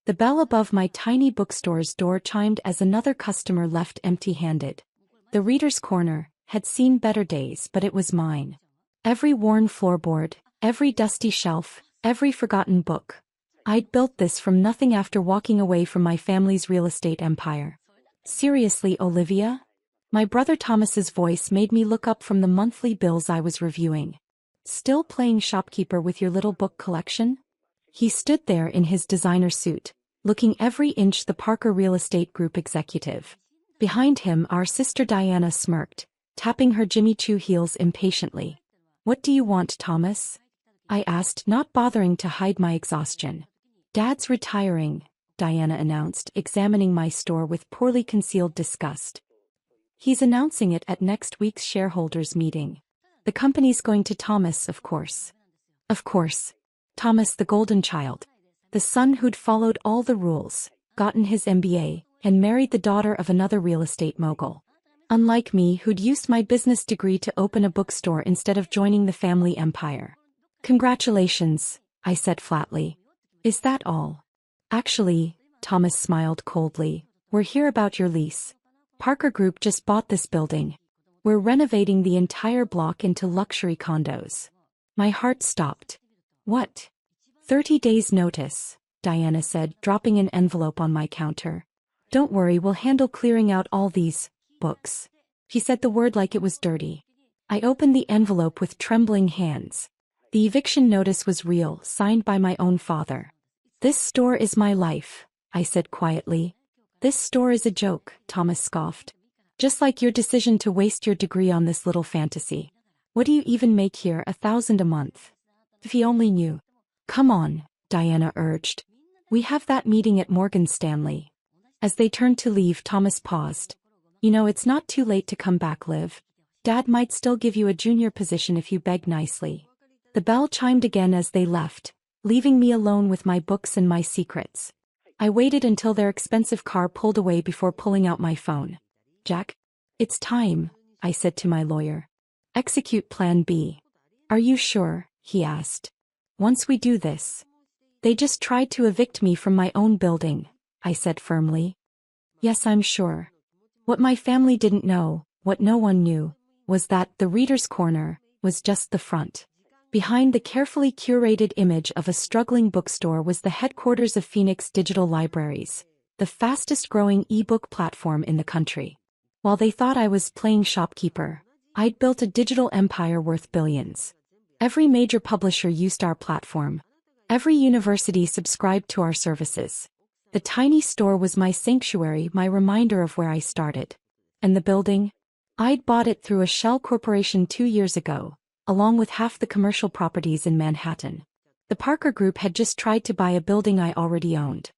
The bell above my tiny bookstore's door chimed as another customer left empty-handed. The Reader's Corner had seen better days, but it was mine. Every worn floorboard, every dusty shelf, every forgotten book. I'd built this from nothing after walking away from my family's real estate empire. Seriously, Olivia? My brother Thomas's voice made me look up from the monthly bills I was reviewing. Still playing shopkeeper with your little book collection? He stood there in his designer suit, looking every inch the Parker Real Estate Group executive. Behind him, our sister Diana smirked, tapping her Jimmy Choo heels impatiently. What do you want, Thomas? I asked, not bothering to hide my exhaustion. Dad's retiring, Diana announced, examining my store with poorly concealed disgust. He's announcing it at next week's shareholders' meeting. The company's going to Thomas, of course. Of course. Thomas, the golden child. The son who'd followed all the rules, gotten his MBA, and married the daughter of another real estate mogul. Unlike me, who'd used my business degree to open a bookstore instead of joining the family empire. Congratulations, I said flatly. Is that all? Actually, Thomas smiled coldly, we're here about your lease. Parker Group just bought this building. We're renovating the entire block into luxury condos. My heart stopped. What? 30 days notice, Diana said, dropping an envelope on my counter. Don't worry, we'll handle clearing out all these books. He said the word like it was dirty. I opened the envelope with trembling hands. The eviction notice was real, signed by my own father. This store is my life, I said quietly. This store is a joke, Thomas scoffed. Just like your decision to waste your degree on this little fantasy. What do you even make here, $1,000 a month? If he only knew. Come on, Diana urged. We have that meeting at Morgan Stanley. As they turned to leave, Thomas paused. You know, it's not too late to come back, Liv. Dad might still give you a junior position if you beg nicely. The bell chimed again as they left, leaving me alone with my books and my secrets. I waited until their expensive car pulled away before pulling out my phone. Jack? It's time, I said to my lawyer. Execute Plan B. Are you sure? He asked. Once we do this. They just tried to evict me from my own building, I said firmly. Yes, I'm sure. What my family didn't know, what no one knew, was that the Reader's Corner was just the front. Behind the carefully curated image of a struggling bookstore was the headquarters of Phoenix Digital Libraries, the fastest-growing e-book platform in the country. While they thought I was playing shopkeeper, I'd built a digital empire worth billions. Every major publisher used our platform. Every university subscribed to our services. The tiny store was my sanctuary, my reminder of where I started. And the building? I'd bought it through a shell corporation 2 years ago, along with half the commercial properties in Manhattan. The Parker Group had just tried to buy a building I already owned.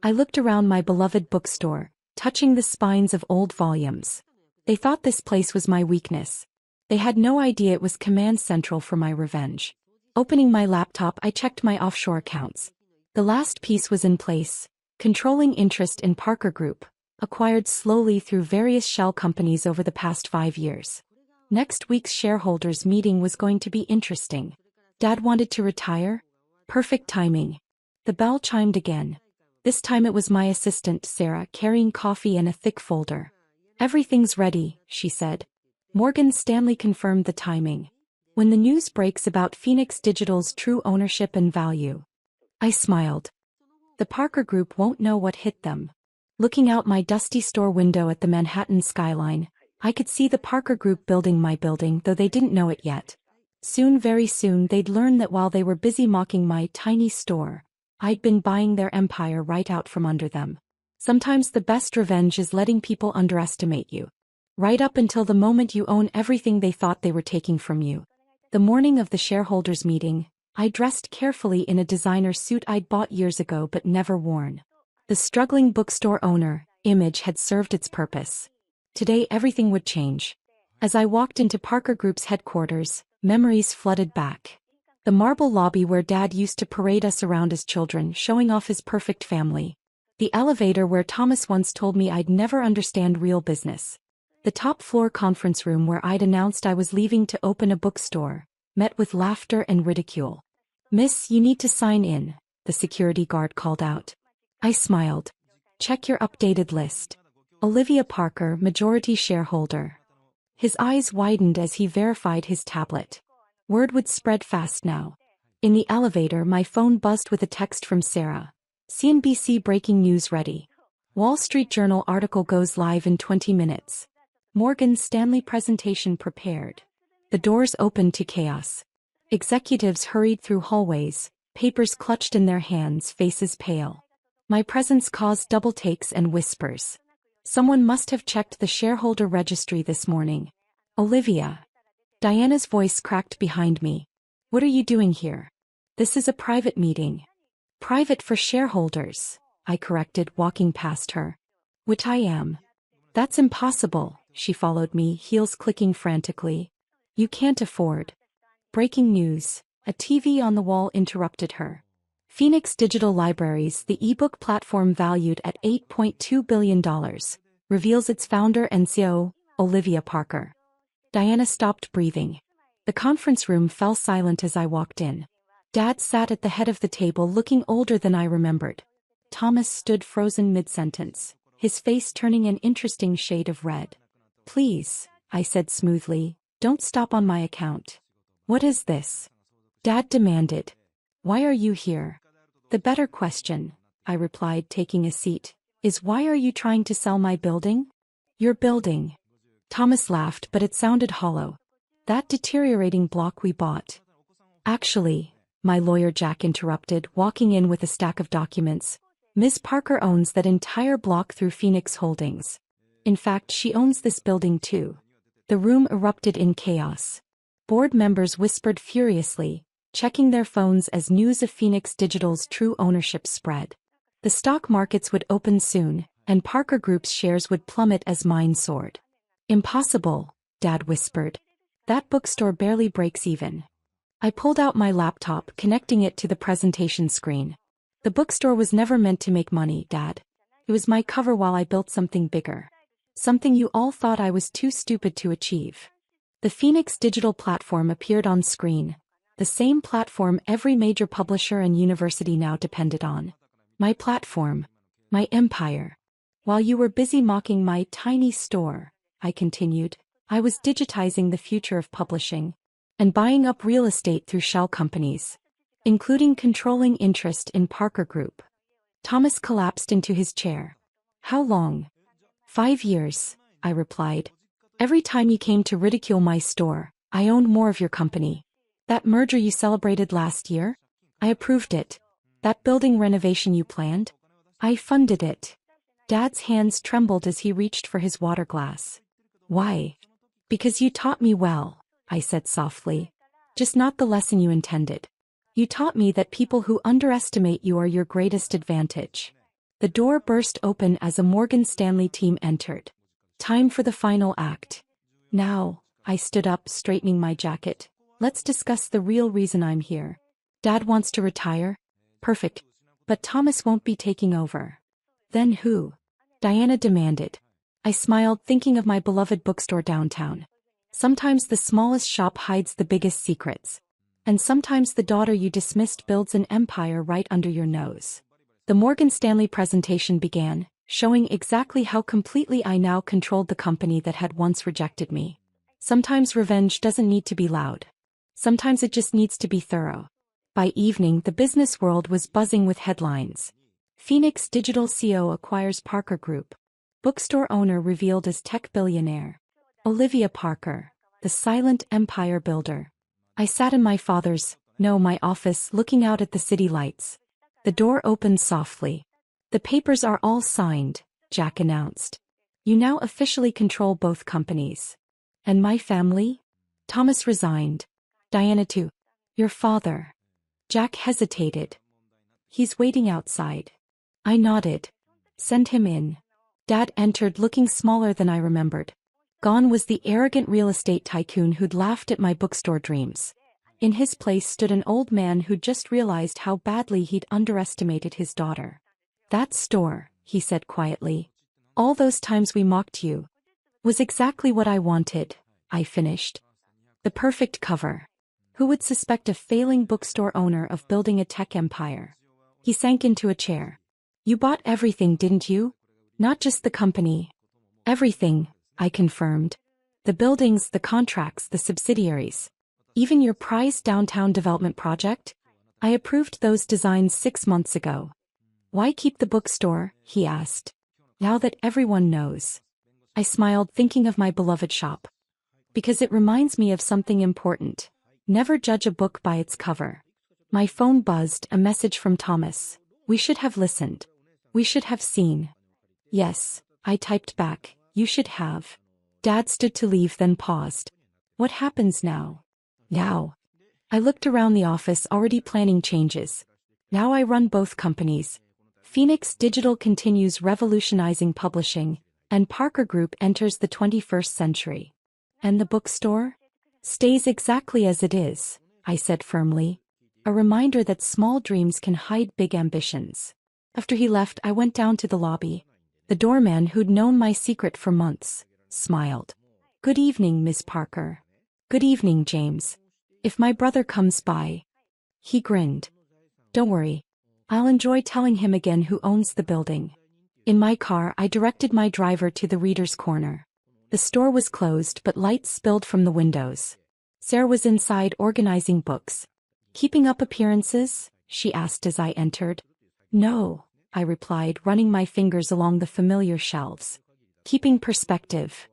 I looked around my beloved bookstore, touching the spines of old volumes. They thought this place was my weakness. They had no idea it was command central for my revenge. Opening my laptop, I checked my offshore accounts. The last piece was in place, controlling interest in Parker Group, acquired slowly through various shell companies over the past 5 years. Next week's shareholders meeting was going to be interesting. Dad wanted to retire? Perfect timing. The bell chimed again. This time it was my assistant, Sarah, carrying coffee and a thick folder. Everything's ready, she said. Morgan Stanley confirmed the timing. When the news breaks about Phoenix Digital's true ownership and value. I smiled. The Parker Group won't know what hit them. Looking out my dusty store window at the Manhattan skyline, I could see the Parker Group building my building, though they didn't know it yet. Soon, very soon, they'd learn that while they were busy mocking my tiny store, I'd been buying their empire right out from under them. Sometimes the best revenge is letting people underestimate you. Right up until the moment you own everything they thought they were taking from you. The morning of the shareholders' meeting, I dressed carefully in a designer suit I'd bought years ago but never worn. The struggling bookstore owner image had served its purpose. Today everything would change. As I walked into Parker Group's headquarters, memories flooded back. The marble lobby where Dad used to parade us around as children, showing off his perfect family. The elevator where Thomas once told me I'd never understand real business. The top-floor conference room where I'd announced I was leaving to open a bookstore, met with laughter and ridicule. "Miss, you need to sign in," the security guard called out. I smiled. Check your updated list. Olivia Parker, majority shareholder. His eyes widened as he verified his tablet. Word would spread fast now. In the elevator, my phone buzzed with a text from Sarah. CNBC breaking news ready. Wall Street Journal article goes live in 20 minutes. Morgan Stanley presentation prepared. The doors opened to chaos. Executives hurried through hallways, papers clutched in their hands, faces pale. My presence caused double takes and whispers. Someone must have checked the shareholder registry this morning. Olivia. Diana's voice cracked behind me. What are you doing here? This is a private meeting. Private for shareholders, I corrected, walking past her. Which I am. That's impossible, she followed me, heels clicking frantically. You can't afford. Breaking news. A TV on the wall interrupted her. Phoenix Digital Libraries, the ebook platform valued at $8.2 billion, reveals its founder and CEO, Olivia Parker. Diana stopped breathing. The conference room fell silent as I walked in. Dad sat at the head of the table looking older than I remembered. Thomas stood frozen mid-sentence, his face turning an interesting shade of red. Please, I said smoothly, don't stop on my account. What is this? Dad demanded. Why are you here? The better question, I replied, taking a seat, is why are you trying to sell my building? Your building. Thomas laughed, but it sounded hollow. That deteriorating block we bought. Actually, my lawyer Jack interrupted, walking in with a stack of documents. Ms. Parker owns that entire block through Phoenix Holdings. In fact, she owns this building too. The room erupted in chaos. Board members whispered furiously, checking their phones as news of Phoenix Digital's true ownership spread. The stock markets would open soon, and Parker Group's shares would plummet as mine soared. Impossible, Dad whispered. That bookstore barely breaks even. I pulled out my laptop, connecting it to the presentation screen. The bookstore was never meant to make money, Dad. It was my cover while I built something bigger. Something you all thought I was too stupid to achieve. The Phoenix Digital platform appeared on screen, the same platform every major publisher and university now depended on. My platform. My empire. While you were busy mocking my tiny store, I continued, I was digitizing the future of publishing and buying up real estate through shell companies, including controlling interest in Parker Group. Thomas collapsed into his chair. How long? 5 years, I replied. Every time you came to ridicule my store, I owned more of your company. That merger you celebrated last year? I approved it. That building renovation you planned? I funded it. Dad's hands trembled as he reached for his water glass. Why? Because you taught me well, I said softly. Just not the lesson you intended. You taught me that people who underestimate you are your greatest advantage. The door burst open as a Morgan Stanley team entered. Time for the final act. Now, I stood up, straightening my jacket. Let's discuss the real reason I'm here. Dad wants to retire? Perfect. But Thomas won't be taking over. Then who? Diana demanded. I smiled, thinking of my beloved bookstore downtown. Sometimes the smallest shop hides the biggest secrets. And sometimes the daughter you dismissed builds an empire right under your nose. The Morgan Stanley presentation began, showing exactly how completely I now controlled the company that had once rejected me. Sometimes revenge doesn't need to be loud. Sometimes it just needs to be thorough. By evening, the business world was buzzing with headlines. Phoenix Digital CEO acquires Parker Group. Bookstore owner revealed as tech billionaire. Olivia Parker, the silent empire builder. I sat in my my office, looking out at the city lights. The door opened softly. The papers are all signed, Jack announced. You now officially control both companies. And my family? Thomas resigned. Diana too. Your father. Jack hesitated. He's waiting outside. I nodded. Send him in. Dad entered, looking smaller than I remembered. Gone was the arrogant real estate tycoon who'd laughed at my bookstore dreams. In his place stood an old man who'd just realized how badly he'd underestimated his daughter. That store, he said quietly. All those times we mocked you. Was exactly what I wanted, I finished. The perfect cover. Who would suspect a failing bookstore owner of building a tech empire? He sank into a chair. You bought everything, didn't you? Not just the company. Everything, I confirmed. The buildings, the contracts, the subsidiaries. Even your prized downtown development project? I approved those designs 6 months ago. Why keep the bookstore? He asked. Now that everyone knows. I smiled, thinking of my beloved shop. Because it reminds me of something important. Never judge a book by its cover. My phone buzzed, a message from Thomas. We should have listened. We should have seen. Yes, I typed back. You should have. Dad stood to leave, then paused. What happens now? Now. I looked around the office, already planning changes. Now I run both companies. Phoenix Digital continues revolutionizing publishing, and Parker Group enters the 21st century. And the bookstore? Stays exactly as it is, I said firmly. A reminder that small dreams can hide big ambitions. After he left, I went down to the lobby. The doorman, who'd known my secret for months, smiled. Good evening, Miss Parker. Good evening, James. If my brother comes by. He grinned. Don't worry. I'll enjoy telling him again who owns the building. In my car, I directed my driver to the Reader's Corner. The store was closed, but lights spilled from the windows. Sarah was inside organizing books. Keeping up appearances? She asked as I entered. No, I replied, running my fingers along the familiar shelves. Keeping perspective.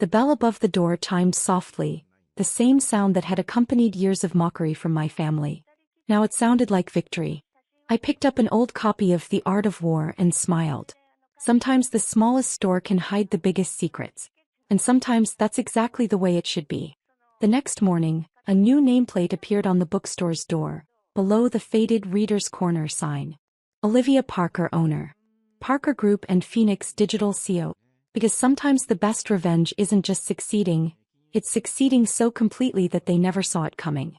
The bell above the door chimed softly, the same sound that had accompanied years of mockery from my family. Now it sounded like victory. I picked up an old copy of The Art of War and smiled. Sometimes the smallest store can hide the biggest secrets. And sometimes that's exactly the way it should be. The next morning, a new nameplate appeared on the bookstore's door, below the faded Reader's Corner sign. Olivia Parker, owner. Parker Group and Phoenix Digital CEO. Because sometimes the best revenge isn't just succeeding, it's succeeding so completely that they never saw it coming.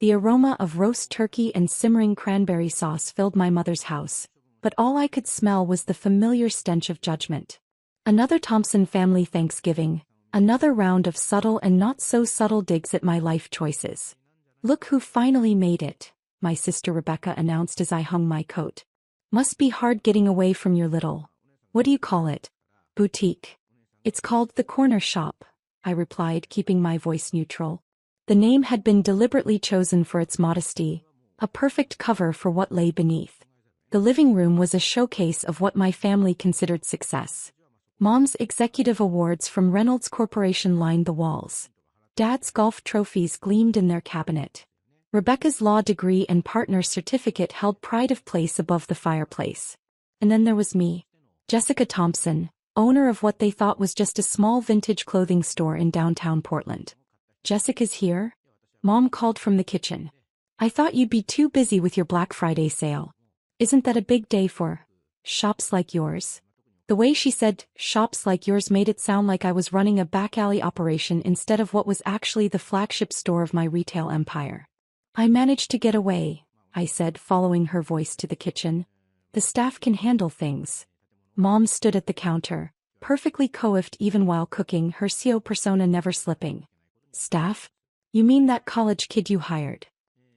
The aroma of roast turkey and simmering cranberry sauce filled my mother's house, but all I could smell was the familiar stench of judgment. Another Thompson family Thanksgiving, another round of subtle and not so subtle digs at my life choices. Look who finally made it, my sister Rebecca announced as I hung my coat. Must be hard getting away from your little, what do you call it? Boutique. It's called The Corner Shop, I replied, keeping my voice neutral. The name had been deliberately chosen for its modesty, a perfect cover for what lay beneath. The living room was a showcase of what my family considered success. Mom's executive awards from Reynolds Corporation lined the walls. Dad's golf trophies gleamed in their cabinet. Rebecca's law degree and partner certificate held pride of place above the fireplace. And then there was me, Jessica Thompson, owner of what they thought was just a small vintage clothing store in downtown Portland. Jessica's here? Mom called from the kitchen. I thought you'd be too busy with your Black Friday sale. Isn't that a big day for shops like yours? The way she said shops like yours made it sound like I was running a back alley operation instead of what was actually the flagship store of my retail empire. I managed to get away, I said, following her voice to the kitchen. The staff can handle things. Mom stood at the counter, perfectly coiffed even while cooking, her CEO persona never slipping. Staff? You mean that college kid you hired?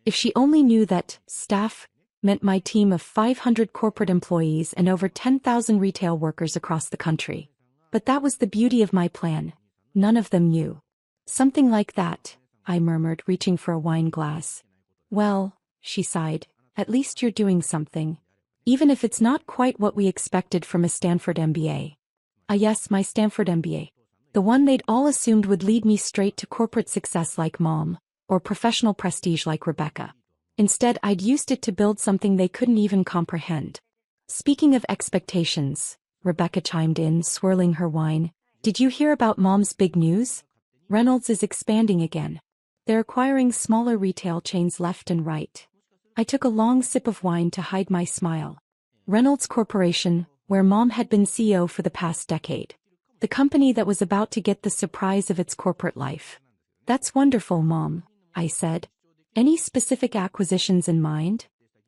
If she only knew that staff meant my team of 500 corporate employees and over 10,000 retail workers across the country. But that was the beauty of my plan. None of them knew. Something like that, I murmured, reaching for a wine glass. Well, she sighed, at least you're doing something. Even if it's not quite what we expected from a Stanford MBA. Ah yes, my Stanford MBA. The one they'd all assumed would lead me straight to corporate success like Mom, or professional prestige like Rebecca. Instead, I'd used it to build something they couldn't even comprehend. Speaking of expectations, Rebecca chimed in, swirling her wine. Did you hear about Mom's big news? Reynolds is expanding again. They're acquiring smaller retail chains left and right. I took a long sip of wine to hide my smile. Reynolds Corporation, where Mom had been CEO for the past decade. The company that was about to get the surprise of its corporate life. That's wonderful, Mom, I said. Any specific acquisitions in mind?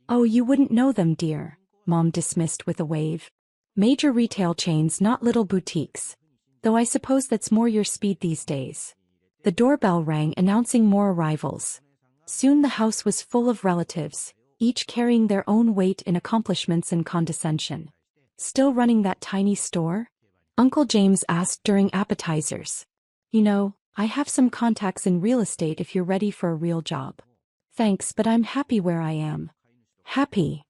Oh, you wouldn't know them, dear, Mom dismissed with a wave. Major retail chains, not little boutiques. Though I suppose that's more your speed these days. The doorbell rang, announcing more arrivals. Soon the house was full of relatives, each carrying their own weight in accomplishments and condescension. Still running that tiny store? Uncle James asked during appetizers. You know, I have some contacts in real estate if you're ready for a real job. Thanks, but I'm happy where I am. Happy?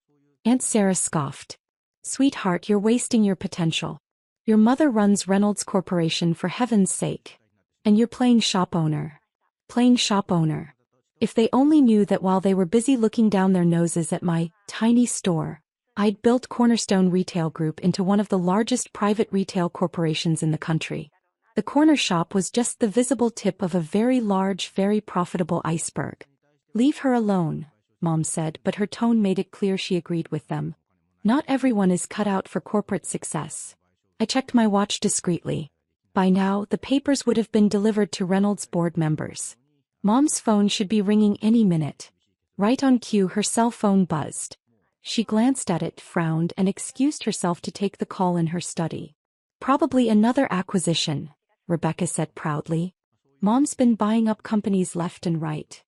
Aunt Sarah scoffed. Sweetheart, you're wasting your potential. Your mother runs Reynolds Corporation, for heaven's sake. And you're playing shop owner. Playing shop owner. If they only knew that while they were busy looking down their noses at my tiny store, I'd built Cornerstone Retail Group into one of the largest private retail corporations in the country. The corner shop was just the visible tip of a very large, very profitable iceberg. Leave her alone, Mom said, but her tone made it clear she agreed with them. Not everyone is cut out for corporate success. I checked my watch discreetly. By now, the papers would have been delivered to Reynolds board members. Mom's phone should be ringing any minute. Right on cue, her cell phone buzzed. She glanced at it, frowned, and excused herself to take the call in her study. Probably another acquisition, Rebecca said proudly. Mom's been buying up companies left and right.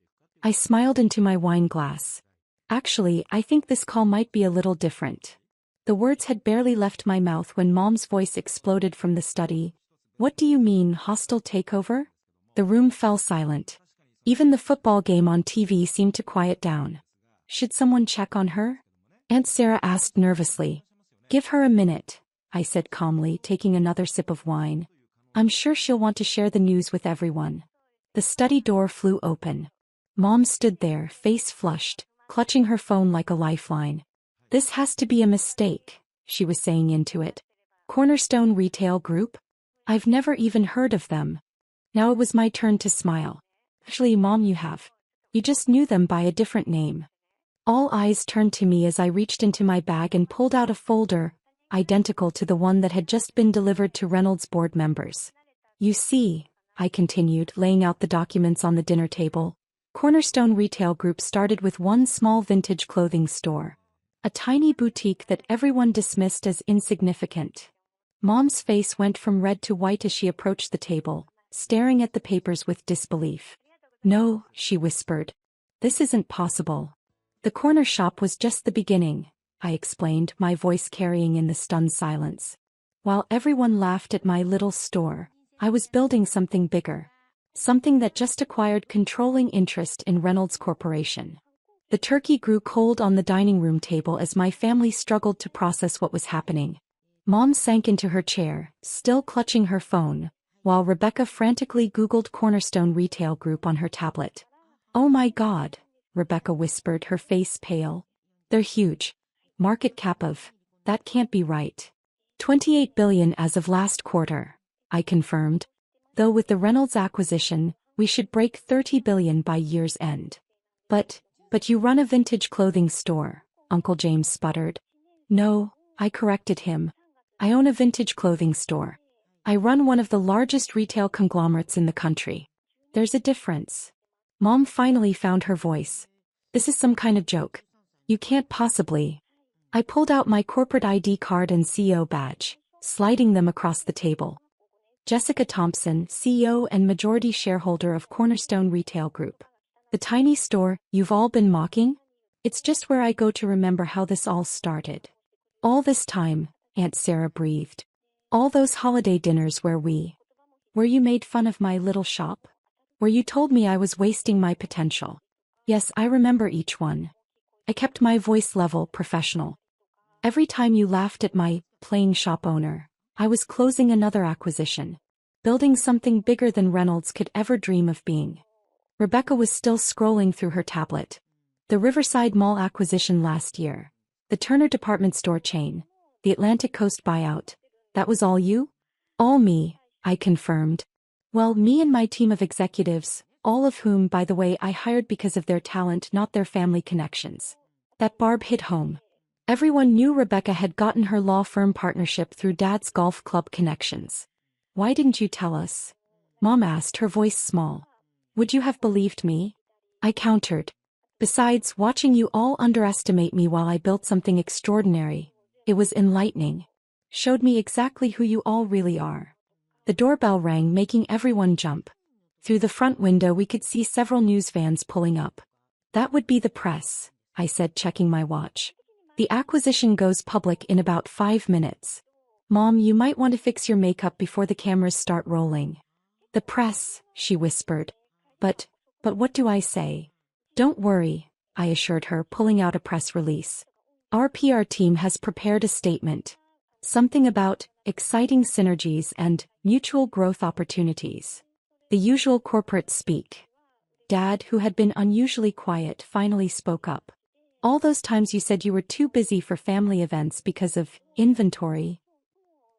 I smiled into my wine glass. Actually, I think this call might be a little different. The words had barely left my mouth when Mom's voice exploded from the study. What do you mean, hostile takeover? The room fell silent. Even the football game on TV seemed to quiet down. Should someone check on her? Aunt Sarah asked nervously. Give her a minute, I said calmly, taking another sip of wine. I'm sure she'll want to share the news with everyone. The study door flew open. Mom stood there, face flushed, clutching her phone like a lifeline. This has to be a mistake, she was saying into it. Cornerstone Retail Group? I've never even heard of them. Now it was my turn to smile. Actually, Mom, you have. You just knew them by a different name. All eyes turned to me as I reached into my bag and pulled out a folder, identical to the one that had just been delivered to Reynolds board members. You see, I continued, laying out the documents on the dinner table, Cornerstone Retail Group started with one small vintage clothing store. A tiny boutique that everyone dismissed as insignificant. Mom's face went from red to white as she approached the table, staring at the papers with disbelief. No, she whispered. This isn't possible. The corner shop was just the beginning, I explained, my voice carrying in the stunned silence. While everyone laughed at my little store, I was building something bigger. Something that just acquired controlling interest in Reynolds Corporation. The turkey grew cold on the dining room table as my family struggled to process what was happening. Mom sank into her chair, still clutching her phone, while Rebecca frantically Googled Cornerstone Retail Group on her tablet. Oh my God, Rebecca whispered, her face pale. They're huge. Market cap of, that can't be right. 28 billion as of last quarter, I confirmed. Though with the Reynolds acquisition, we should break 30 billion by year's end. But you run a vintage clothing store, Uncle James sputtered. No, I corrected him. I own a vintage clothing store. I run one of the largest retail conglomerates in the country. There's a difference. Mom finally found her voice. This is some kind of joke. You can't possibly. I pulled out my corporate ID card and CEO badge, sliding them across the table. Jessica Thompson, CEO and majority shareholder of Cornerstone Retail Group. The tiny store you've all been mocking? It's just where I go to remember how this all started. All this time, Aunt Sarah breathed. All those holiday dinners where you made fun of my little shop? Where you told me I was wasting my potential? Yes, I remember each one. I kept my voice level, professional. Every time you laughed at my playing shop owner, I was closing another acquisition. Building something bigger than Reynolds could ever dream of being. Rebecca was still scrolling through her tablet. The Riverside Mall acquisition last year. The Turner department store chain. The Atlantic Coast buyout. That was all you? All me, I confirmed. Well, me and my team of executives, all of whom, by the way, I hired because of their talent, not their family connections. That barb hit home. Everyone knew Rebecca had gotten her law firm partnership through Dad's golf club connections. Why didn't you tell us? Mom asked, her voice small. Would you have believed me? I countered. Besides, watching you all underestimate me while I built something extraordinary, it was enlightening. Showed me exactly who you all really are. The doorbell rang, making everyone jump. Through the front window we could see several news vans pulling up. That would be the press, I said, checking my watch. The acquisition goes public in about 5 minutes. Mom, you might want to fix your makeup before the cameras start rolling. The press, she whispered. But what do I say? Don't worry, I assured her, pulling out a press release. Our PR team has prepared a statement. Something about exciting synergies and mutual growth opportunities. The usual corporate speak. Dad, who had been unusually quiet, finally spoke up. All those times you said you were too busy for family events because of inventory.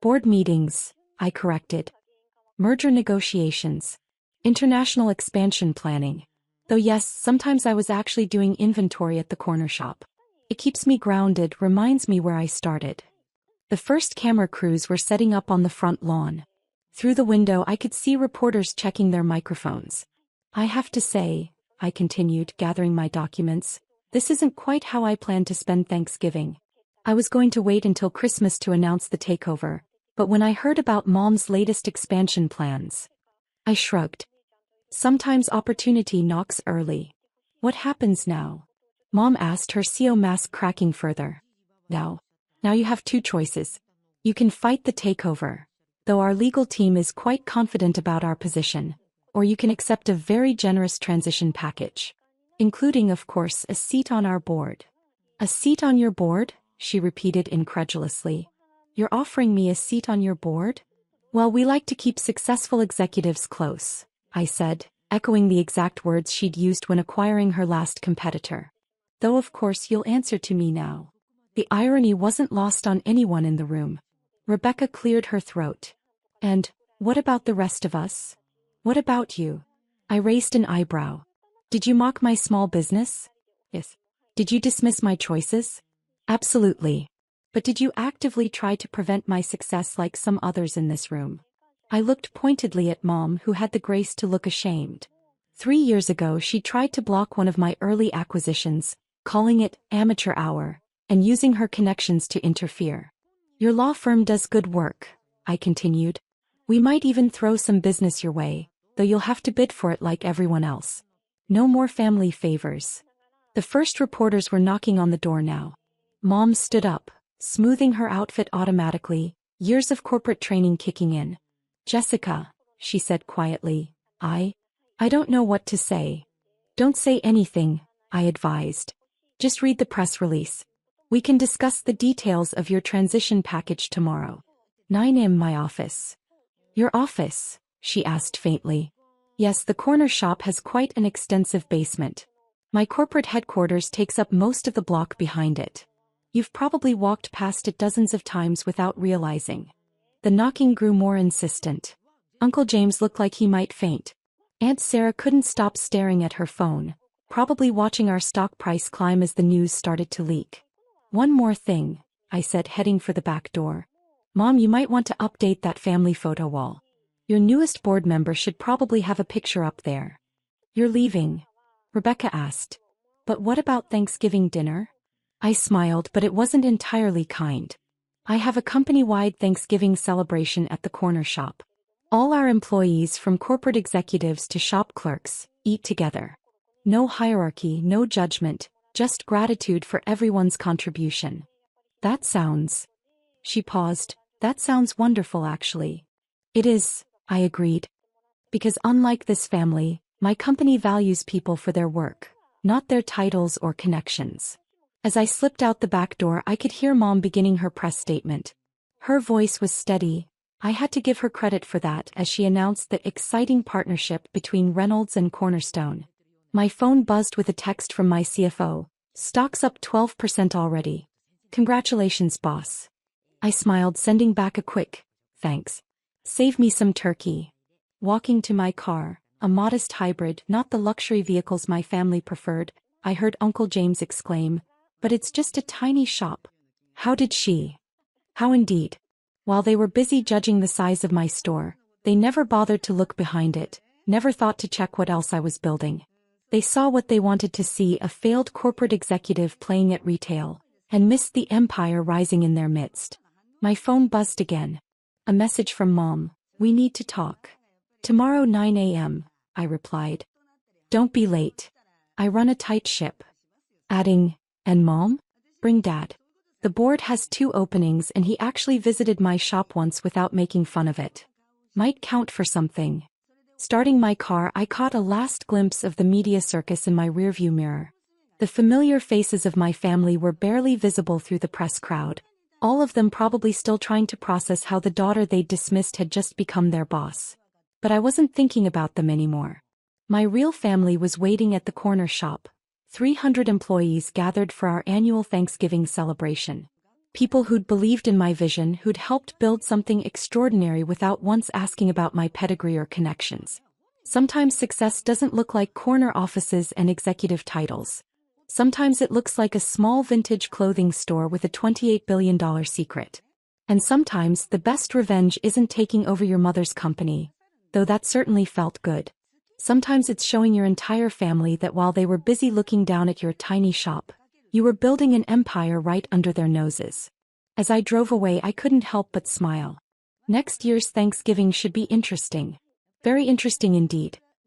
Board meetings, I corrected. Merger negotiations. International expansion planning. Though yes, sometimes I was actually doing inventory at the corner shop. It keeps me grounded, reminds me where I started. The first camera crews were setting up on the front lawn. Through the window I could see reporters checking their microphones. I have to say, I continued, gathering my documents, this isn't quite how I planned to spend Thanksgiving. I was going to wait until Christmas to announce the takeover, but when I heard about Mom's latest expansion plans, I shrugged. Sometimes opportunity knocks early. What happens now? Mom asked, her CO mask cracking further. Now you have two choices. You can fight the takeover, though our legal team is quite confident about our position, or you can accept a very generous transition package, including, of course, a seat on our board. A seat on your board? She repeated incredulously. You're offering me a seat on your board? Well, we like to keep successful executives close, I said, echoing the exact words she'd used when acquiring her last competitor. Though of course you'll answer to me now. The irony wasn't lost on anyone in the room. Rebecca cleared her throat. And what about the rest of us? What about you? I raised an eyebrow. Did you mock my small business? Yes. Did you dismiss my choices? Absolutely. But did you actively try to prevent my success like some others in this room? I looked pointedly at Mom, who had the grace to look ashamed. 3 years ago she tried to block one of my early acquisitions, calling it amateur hour, and using her connections to interfere. Your law firm does good work, I continued. We might even throw some business your way, though you'll have to bid for it like everyone else. No more family favors. The first reporters were knocking on the door now. Mom stood up, smoothing her outfit automatically, years of corporate training kicking in. Jessica, she said quietly, I don't know what to say. Don't say anything, I advised. Just read the press release. We can discuss the details of your transition package tomorrow. 9 a.m. My office. Your office? She asked faintly. Yes, the corner shop has quite an extensive basement. My corporate headquarters takes up most of the block behind it. You've probably walked past it dozens of times without realizing. The knocking grew more insistent. Uncle James looked like he might faint. Aunt Sarah couldn't stop staring at her phone, probably watching our stock price climb as the news started to leak. One more thing, I said, heading for the back door. Mom, you might want to update that family photo wall. Your newest board member should probably have a picture up there. You're leaving? Rebecca asked. But what about Thanksgiving dinner? I smiled, but it wasn't entirely kind. I have a company-wide Thanksgiving celebration at the corner shop. All our employees, from corporate executives to shop clerks, eat together. No hierarchy, no judgment, just gratitude for everyone's contribution. That sounds... She paused. That sounds wonderful, actually. It is, I agreed. Because unlike this family, my company values people for their work, not their titles or connections. As I slipped out the back door, I could hear Mom beginning her press statement. Her voice was steady. I had to give her credit for that as she announced the exciting partnership between Reynolds and Cornerstone. My phone buzzed with a text from my CFO. Stock's up 12% already. Congratulations, boss. I smiled, sending back a quick, thanks. Save me some turkey. Walking to my car, a modest hybrid, not the luxury vehicles my family preferred, I heard Uncle James exclaim, but it's just a tiny shop. How did she? How indeed. While they were busy judging the size of my store, they never bothered to look behind it, never thought to check what else I was building. They saw what they wanted to see, a failed corporate executive playing at retail, and missed the empire rising in their midst. My phone buzzed again. A message from Mom. We need to talk. Tomorrow 9 a.m., I replied. Don't be late. I run a tight ship. Adding, and Mom? Bring Dad. The board has 2 openings and he actually visited my shop once without making fun of it. Might count for something. Starting my car, I caught a last glimpse of the media circus in my rearview mirror. The familiar faces of my family were barely visible through the press crowd. All of them probably still trying to process how the daughter they'd dismissed had just become their boss. But I wasn't thinking about them anymore. My real family was waiting at the corner shop. 300 employees gathered for our annual Thanksgiving celebration. People who'd believed in my vision, who'd helped build something extraordinary without once asking about my pedigree or connections. Sometimes success doesn't look like corner offices and executive titles. Sometimes it looks like a small vintage clothing store with a $28 billion secret. And sometimes the best revenge isn't taking over your mother's company, though that certainly felt good. Sometimes it's showing your entire family that while they were busy looking down at your tiny shop, you were building an empire right under their noses. As I drove away, I couldn't help but smile. Next year's Thanksgiving should be interesting. Very interesting indeed.